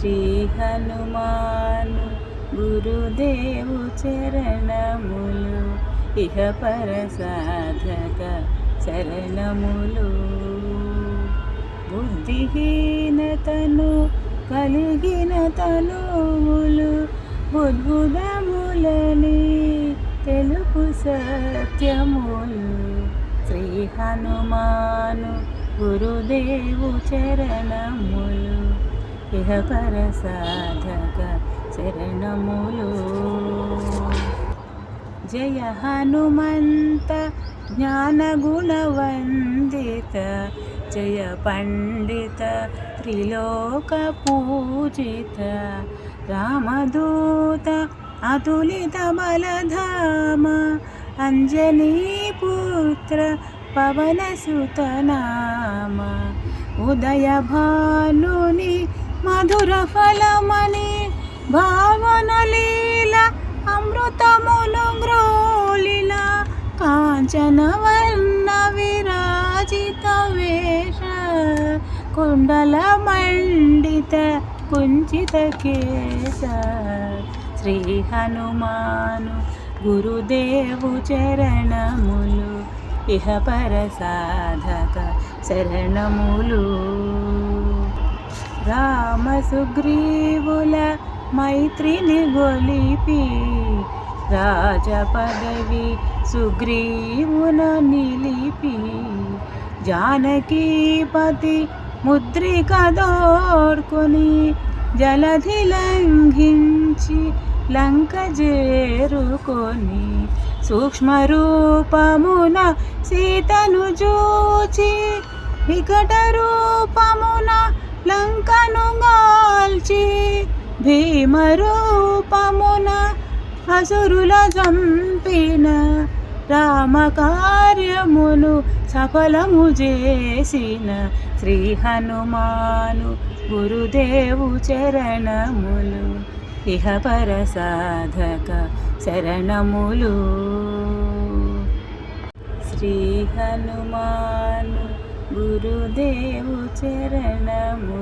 శ్రీ హనుమాను గురుదేవు చరణములు ఇహ పర సాధక శరణములు. బుద్ధిహీనతను కలిగిన తనువులు బుద్బుదములని తెలుపు సత్యములు. శ్రీ హనుమాను గురుదేవు చరణములు ఇహ పర సాధక శరణములు. జయ హనుమంత జ్ఞాన గుణవందిత జయ పండిత త్రిలోక పూజిత రామదూత అతులిత బలధామ అంజనీ పుత్ర పవన సుత నామ. ఉదయ భానుని మధుర ఫలమని భావన లీల అమృతమును గ్రోలిన కాంచన వర్ణ విరాజిత వేష కుండల మండిత కుంచిత కేశ. శ్రీ హనుమాను గురుదేవు చరణములు ఇహ పర సాధక శరణములు. రామ సుగ్రీవుల మైత్రిని గొలిపి రాజ పదవి సుగ్రీవున నిలిపి జానకీపతి ముద్రిక దోడ్కొని జలధి లంఘించి లంక చేరుకొని సూక్ష్మ రూపమున సీతను చూచి వికట రూపమున లంకను గాల్చి భీమ రూపమున అసురుల చంపిన రామ కార్యమును సఫలము చేసిన శ్రీ హనుమాను గురుదేవు చరణములు ఇహ పర సాధక శరణములు. శ్రీ హనుమాను గురుదేవు చరణములు.